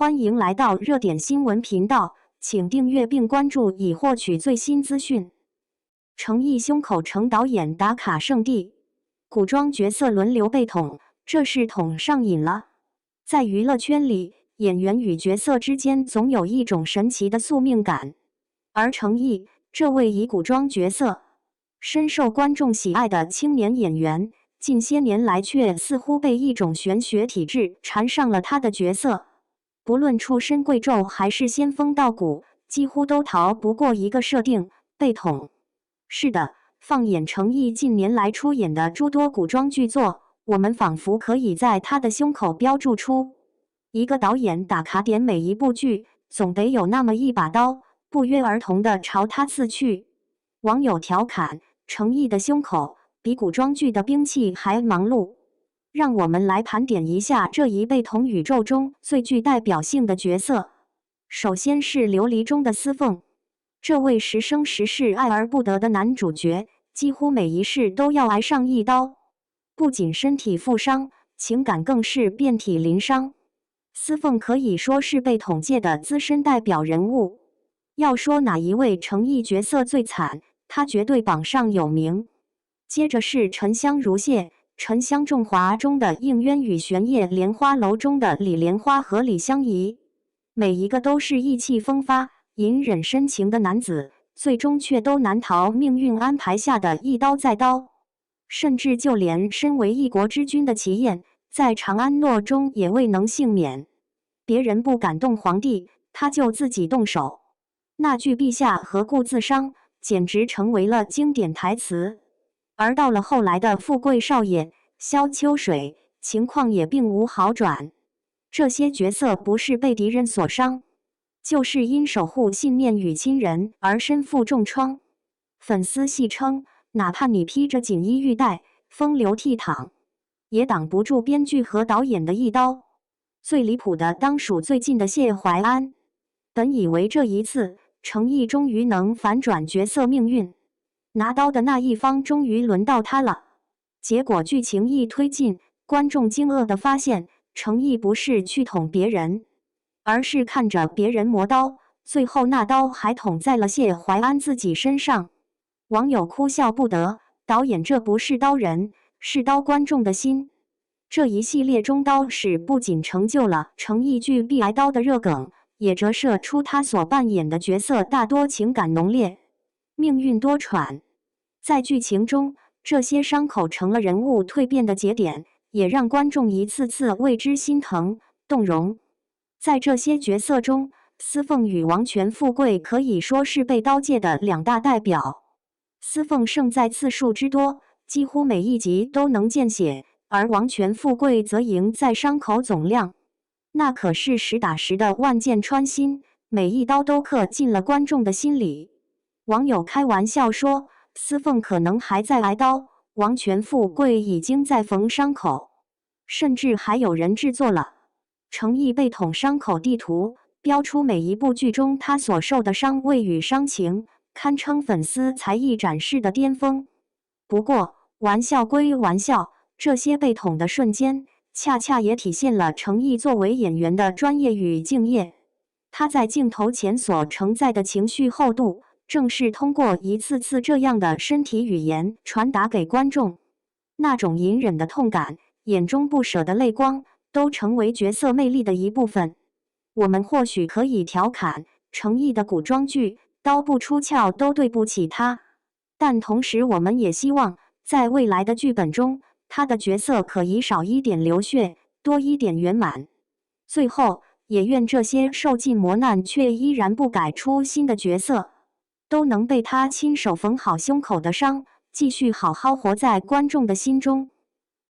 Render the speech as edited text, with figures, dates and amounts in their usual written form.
欢迎来到热点新闻频道，请订阅并关注以获取最新资讯。诚意胸口成导演打卡圣地，古装角色轮流被捅，这是捅上瘾了。在娱乐圈里，演员与角色之间总有一种神奇的宿命感，而诚意这位以古装角色深受观众喜爱的青年演员，近些年来却似乎被一种玄学体质缠上了他的角色。不论出身贵胄还是仙风道骨，几乎都逃不过一个设定：被捅。是的，放眼诚意近年来出演的诸多古装剧作，我们仿佛可以在他的胸口标注出一个导演打卡点，每一部剧总得有那么一把刀，不约而同地朝他刺去。网友调侃：诚意的胸口比古装剧的兵器还忙碌。让我们来盘点一下这一被捅宇宙中最具代表性的角色。首先是琉璃中的司凤，这位时生时世爱而不得的男主角，几乎每一世都要挨上一刀，不仅身体负伤，情感更是遍体鳞伤。司凤可以说是被捅界的资深代表人物。要说哪一位诚意角色最惨，他绝对榜上有名。接着是沉香如屑，沉香重华中的应渊与玄叶莲花楼中的李莲花和李香怡，每一个都是意气风发、隐忍深情的男子，最终却都难逃命运安排下的一刀再刀。甚至就连身为一国之君的齐燕，在长安诺中也未能幸免。别人不敢动皇帝，他就自己动手。那句陛下何故自伤，简直成为了经典台词。而到了后来的富贵少爷萧秋水，情况也并无好转。这些角色不是被敌人所伤，就是因守护信念与亲人而身负重创。粉丝戏称，哪怕你披着锦衣玉带，风流倜傥，也挡不住编剧和导演的一刀。最离谱的当属最近的谢怀安。本以为这一次诚意终于能反转角色命运，拿刀的那一方终于轮到他了。结果剧情一推进，观众惊愕地发现，诚意不是去捅别人，而是看着别人磨刀，最后那刀还捅在了谢怀安自己身上。网友哭笑不得，导演这不是刀人，是刀观众的心。这一系列中刀史不仅成就了诚意剧必挨刀的热梗，也折射出他所扮演的角色大多情感浓烈，命运多舛。在剧情中，这些伤口成了人物蜕变的节点，也让观众一次次为之心疼动容。在这些角色中，司凤与王权富贵可以说是被刀界的两大代表。司凤胜在次数之多，几乎每一集都能见血，而王权富贵则赢在伤口总量。那可是实打实的万箭穿心，每一刀都刻进了观众的心里。网友开玩笑说，司凤可能还在挨刀，王权富贵已经在缝伤口，甚至还有人制作了诚意被捅伤口地图，标出每一部剧中他所受的伤位与伤情，堪称粉丝才艺展示的巅峰。不过玩笑归玩笑，这些被捅的瞬间恰恰也体现了诚意作为演员的专业与敬业。他在镜头前所承载的情绪厚度，正是通过一次次这样的身体语言传达给观众。那种隐忍的痛感，眼中不舍的泪光，都成为角色魅力的一部分。我们或许可以调侃，诚意的古装剧刀不出鞘都对不起他，但同时我们也希望在未来的剧本中，他的角色可以少一点流血，多一点圆满。最后，也愿这些受尽磨难却依然不改初心的角色，都能被他亲手缝好胸口的伤，继续好好活在观众的心中。